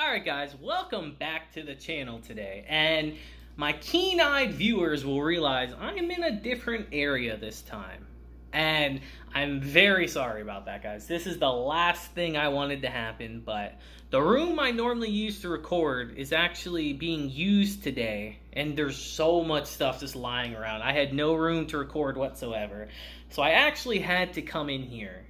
Alright guys, welcome back to the channel today, and my keen-eyed viewers will realize I'm in a different area this time, and I'm very sorry about that, guys. This is the last thing I wanted to happen, but the room I normally use to record is actually being used today, and there's so much stuff just lying around. I had no room to record whatsoever, so I actually had to come in here,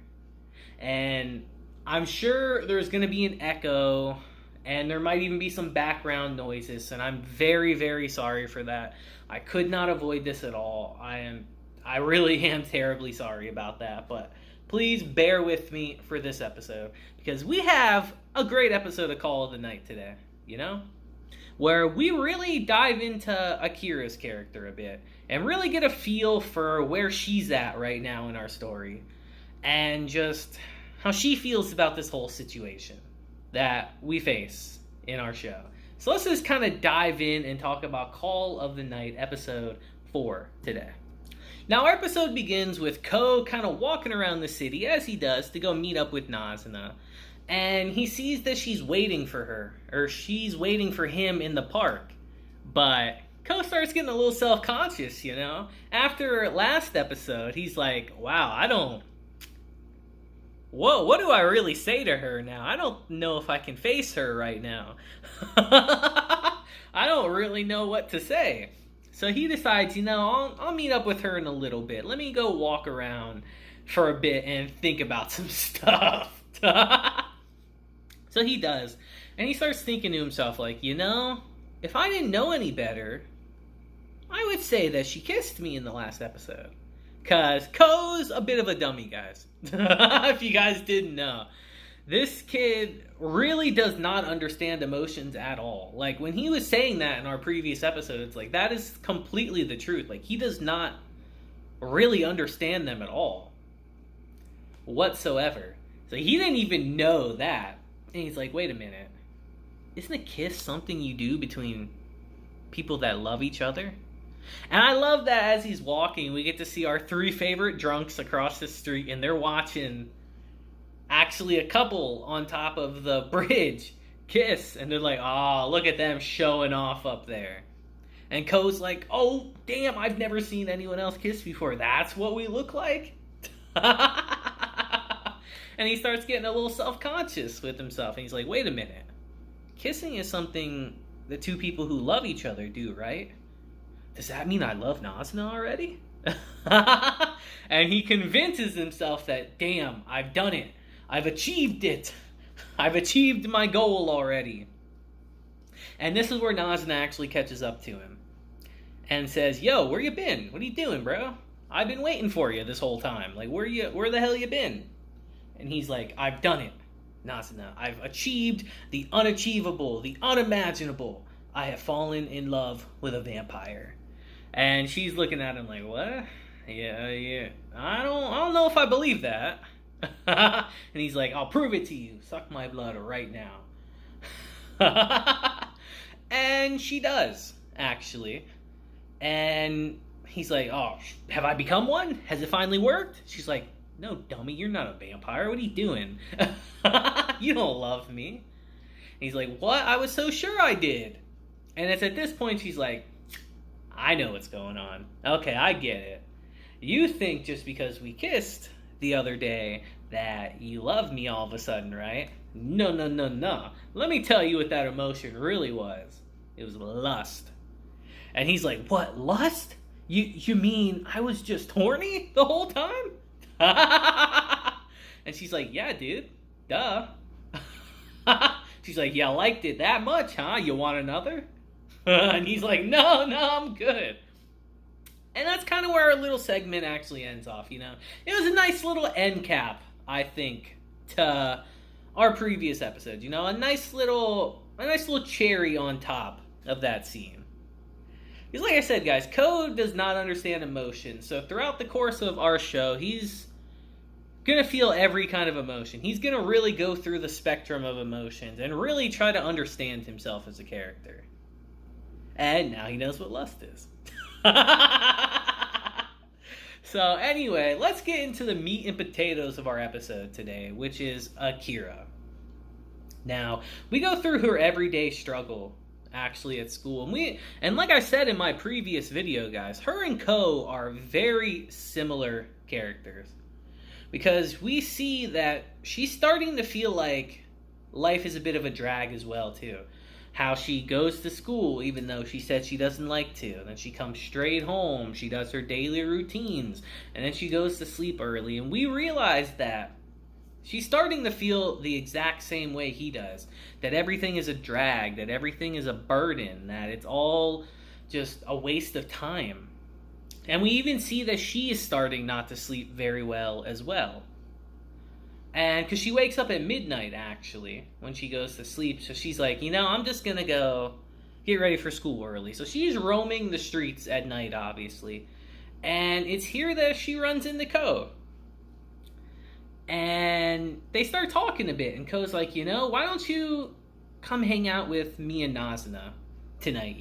and I'm sure there's going to be an echo, and there might even be some background noises, and I'm very, very sorry for that. I could not avoid this at all. I really am terribly sorry about that, but please bear with me for this episode, because we have a great episode of Call of the Night today, where we really dive into Akira's character a bit, and really get a feel for where she's at right now in our story, and just how she feels about this whole situation that we face in our show. So let's just kind of dive in and talk about Call of the Night episode 4 today. Now our episode begins with Ko kind of walking around the city, as he does, to go meet up with Nazuna. And he sees that she's waiting for her, or she's waiting for him in the park. But Ko starts getting a little self-conscious, After last episode, he's like, wow, what do I really say to her now? I don't know if I can face her right now. I don't really know what to say. So he decides, I'll meet up with her in a little bit. Let me go walk around for a bit and think about some stuff. So he does. And he starts thinking to himself, like, if I didn't know any better, I would say that she kissed me in the last episode. Because Ko's a bit of a dummy, guys. If you guys didn't know. This kid really does not understand emotions at all. Like, when he was saying that in our previous episodes, like, that is completely the truth. Like, he does not really understand them at all. Whatsoever. So he didn't even know that. And he's like, wait a minute. Isn't a kiss something you do between people that love each other? And I love that as he's walking, we get to see our 3 favorite drunks across the street, and they're watching actually a couple on top of the bridge kiss, and they're like, oh, look at them showing off up there. And Ko's like, oh, damn, I've never seen anyone else kiss before. That's what we look like? And he starts getting a little self-conscious with himself, and he's like, wait a minute. Kissing is something the 2 people who love each other do, right? Does that mean I love Nazuna already? And he convinces himself that, damn, I've done it. I've achieved it. I've achieved my goal already. And this is where Nazuna actually catches up to him and says, yo, where you been? What are you doing, bro? I've been waiting for you this whole time. Like, where the hell you been? And he's like, I've done it, Nazuna. I've achieved the unachievable, the unimaginable. I have fallen in love with a vampire. And she's looking at him like, what? Yeah. I don't know if I believe that. And he's like, I'll prove it to you. Suck my blood right now. And she does, actually. And he's like, oh, have I become one? Has it finally worked? She's like, no, dummy, you're not a vampire. What are you doing? You don't love me. And he's like, what? I was so sure I did. And it's at this point she's like, I know what's going on. Okay, I get it. You think just because we kissed the other day that you love me all of a sudden, right? No. Let me tell you what that emotion really was. It was lust. And he's like, what, lust? You mean I was just horny the whole time? And she's like, yeah, dude. Duh. She's like, you liked it that much, huh? You want another? And he's like, no, I'm good. And that's kind of where our little segment actually ends off, It was a nice little end cap, I think, to our previous episode, a nice little cherry on top of that scene. Because like I said, guys, Ko does not understand emotion. So throughout the course of our show, he's going to feel every kind of emotion. He's going to really go through the spectrum of emotions and really try to understand himself as a character. And now he knows what lust is. So anyway, let's get into the meat and potatoes of our episode today, which is Akira. Now, we go through her everyday struggle actually at school. And like I said in my previous video, guys, her and Ko are very similar characters. Because we see that she's starting to feel like life is a bit of a drag as well, too. How she goes to school even though she said she doesn't like to. And then she comes straight home. She does her daily routines. And then she goes to sleep early. And we realize that she's starting to feel the exact same way he does. That everything is a drag. That everything is a burden. That it's all just a waste of time. And we even see that she is starting not to sleep very well as well. And because she wakes up at midnight, actually, when she goes to sleep. So she's like, I'm just going to go get ready for school early. So she's roaming the streets at night, obviously. And it's here that she runs into Ko. And they start talking a bit. And Ko's like, why don't you come hang out with me and Nazuna tonight,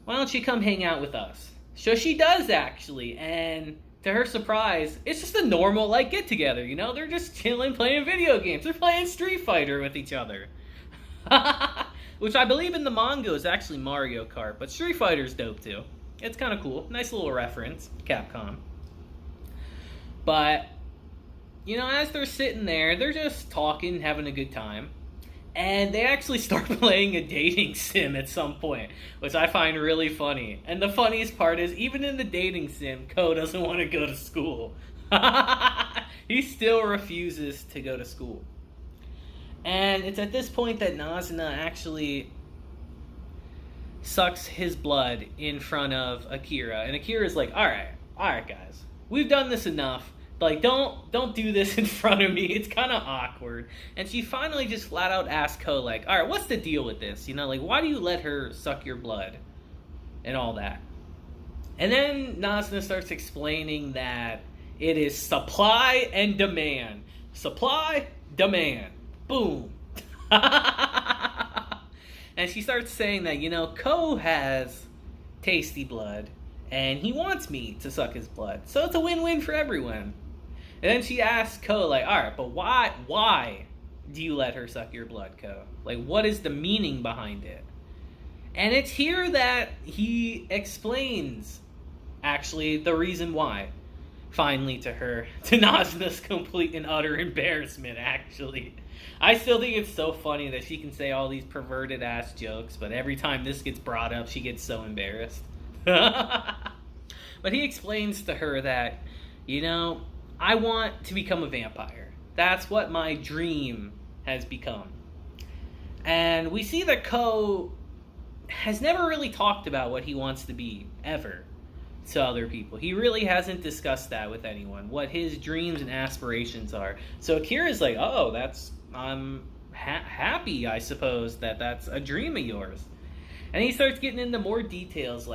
Why don't you come hang out with us? So she does, actually, and to her surprise, it's just a normal, get-together, They're just chilling, playing video games. They're playing Street Fighter with each other. Which I believe in the manga is actually Mario Kart, but Street Fighter's dope, too. It's kind of cool. Nice little reference, Capcom. But, as they're sitting there, they're just talking, having a good time. And they actually start playing a dating sim at some point, which I find really funny. And the funniest part is, even in the dating sim, Ko doesn't want to go to school. He still refuses to go to school. And it's at this point that Nazuna actually sucks his blood in front of Akira. And Akira's like, all right, guys, we've done this enough. Don't do this in front of me. It's kind of awkward. And she finally just flat out asks Ko, all right, what's the deal with this? Why do you let her suck your blood? And all that. And then Nazuna starts explaining that it is supply and demand. Supply, demand. Boom. And she starts saying that, Ko has tasty blood. And he wants me to suck his blood. So it's a win-win for everyone. And then she asks Ko, all right, but why do you let her suck your blood, Ko? What is the meaning behind it? And it's here that he explains, actually, the reason why. Finally to her, to Nazuna's complete and utter embarrassment, actually. I still think it's so funny that she can say all these perverted-ass jokes, but every time this gets brought up, she gets so embarrassed. But he explains to her that, I want to become a vampire. That's what my dream has become. And we see that Ko has never really talked about what he wants to be, ever, to other people. He really hasn't discussed that with anyone, what his dreams and aspirations are. So Akira's like, oh, I'm happy, I suppose, that's a dream of yours. And he starts getting into more details,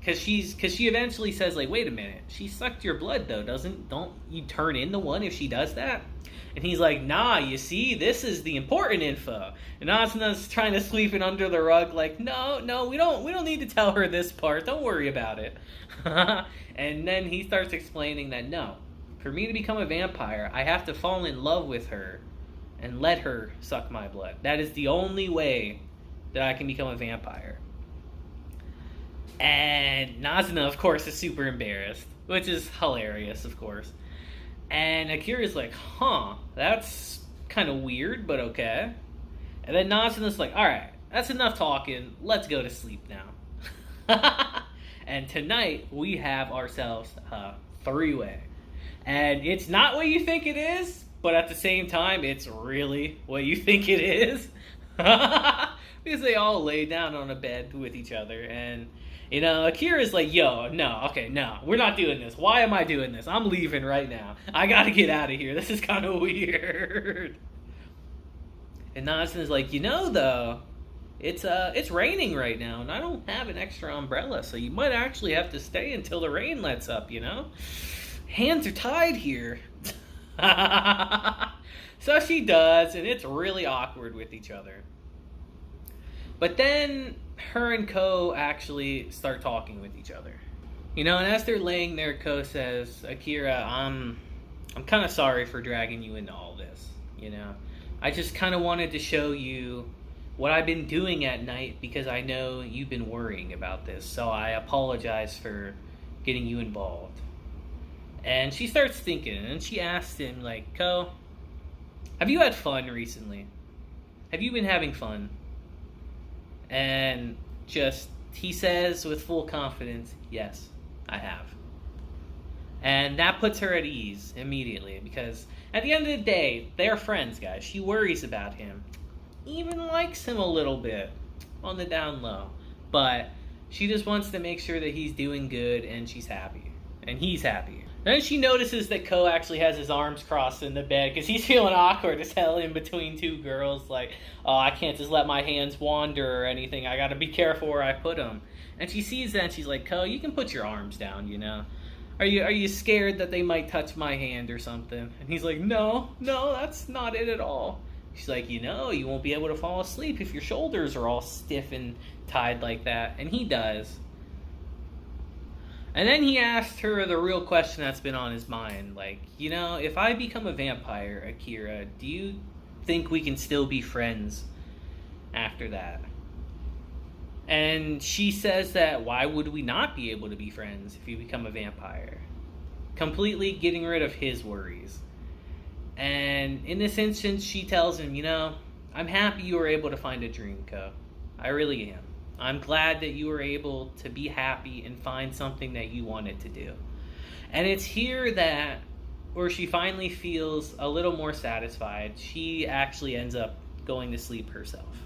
because she eventually says, wait a minute, she sucked your blood, though, don't you turn into one if she does that? And he's like, nah, you see, this is the important info. And Azuna's trying to sweep it under the rug, no, we don't need to tell her this part, don't worry about it. And then he starts explaining that, no, for me to become a vampire, I have to fall in love with her and let her suck my blood. That is the only way that I can become a vampire. And Nazuna, of course, is super embarrassed, which is hilarious, of course. And Akira's like, that's kind of weird, but okay. And then Nazuna's like, all right, that's enough talking. Let's go to sleep now. And tonight, we have ourselves a three-way. And it's not what you think it is, but at the same time, it's really what you think it is. Because they all lay down on a bed with each other, and Akira's like, yo, no, we're not doing this. Why am I doing this? I'm leaving right now. I gotta get out of here. This is kind of weird. And Natsuna's like, though, it's raining right now, and I don't have an extra umbrella, so you might actually have to stay until the rain lets up, Hands are tied here. So she does, and it's really awkward with each other. But then her and Ko actually start talking with each other. And as they're laying there, Ko says, Akira, I'm kind of sorry for dragging you into all this, I just kind of wanted to show you what I've been doing at night because I know you've been worrying about this. So I apologize for getting you involved. And she starts thinking, and she asks him, like, Ko, have you had fun recently? Have you been having fun? And he says with full confidence, yes, I have. And that puts her at ease immediately because at the end of the day, they're friends, guys. She worries about him, even likes him a little bit on the down low. But she just wants to make sure that he's doing good and she's happy. And he's happy. Then she notices that Ko actually has his arms crossed in the bed because he's feeling awkward as hell in between two girls. Like, oh, I can't just let my hands wander or anything. I got to be careful where I put them. And she sees that and she's like, Ko, you can put your arms down, you know. Are you scared that they might touch my hand or something? And he's like, no, that's not it at all. She's like, you won't be able to fall asleep if your shoulders are all stiff and tied like that. And he does. And then he asked her the real question that's been on his mind. Like, if I become a vampire, Akira, do you think we can still be friends after that? And she says that why would we not be able to be friends if you become a vampire? Completely getting rid of his worries. And in this instance, she tells him, I'm happy you were able to find a dream, Ko. I really am. I'm glad that you were able to be happy and find something that you wanted to do. And it's here that, where she finally feels a little more satisfied, she actually ends up going to sleep herself.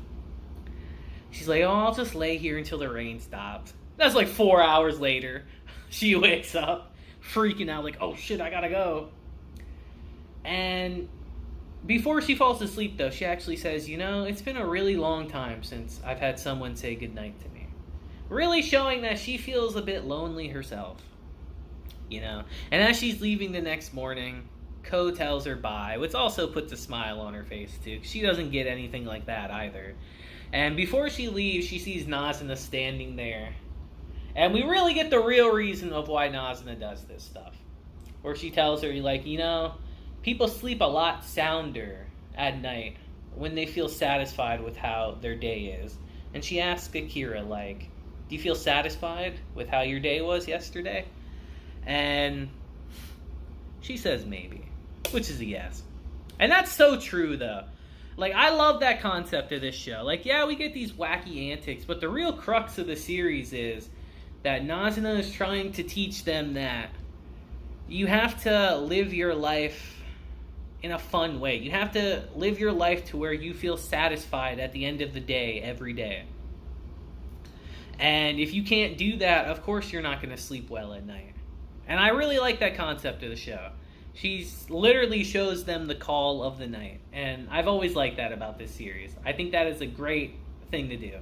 She's like, oh, I'll just lay here until the rain stops. That's like 4 hours later. She wakes up, freaking out, like, oh shit, I gotta go. And before she falls asleep, though, she actually says, it's been a really long time since I've had someone say goodnight to me. Really showing that she feels a bit lonely herself. And as she's leaving the next morning, Ko tells her bye, which also puts a smile on her face, too. She doesn't get anything like that either. And before she leaves, she sees Nazuna standing there. And we really get the real reason of why Nazuna does this stuff. Where she tells her, like, people sleep a lot sounder at night when they feel satisfied with how their day is. And she asks Akira, like, do you feel satisfied with how your day was yesterday? And she says maybe, which is a yes. And that's so true, though. Like, I love that concept of this show. Like, yeah, we get these wacky antics, but the real crux of the series is that Nazuna is trying to teach them that you have to live your life in a fun way. You have to live your life to where you feel satisfied at the end of the day, every day. And if you can't do that, of course you're not going to sleep well at night. And I really like that concept of the show. She literally shows them the call of the night. And I've always liked that about this series. I think that is a great thing to do.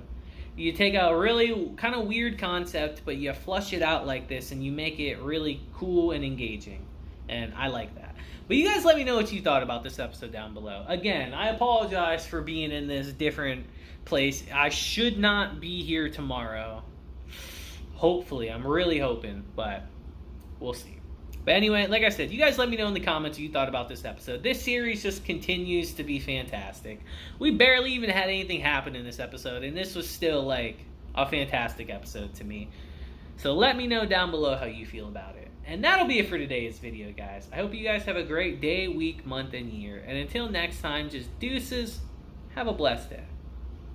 You take a really kind of weird concept, but you flush it out like this, and you make it really cool and engaging. And I like that. But you guys let me know what you thought about this episode down below. Again, I apologize for being in this different place. I should not be here tomorrow. Hopefully. I'm really hoping, but we'll see. But anyway, like I said, you guys let me know in the comments what you thought about this episode. This series just continues to be fantastic. We barely even had anything happen in this episode, and this was still, like, a fantastic episode to me. So let me know down below how you feel about it. And that'll be it for today's video, guys. I hope you guys have a great day, week, month, and year. And until next time, just deuces. Have a blessed day.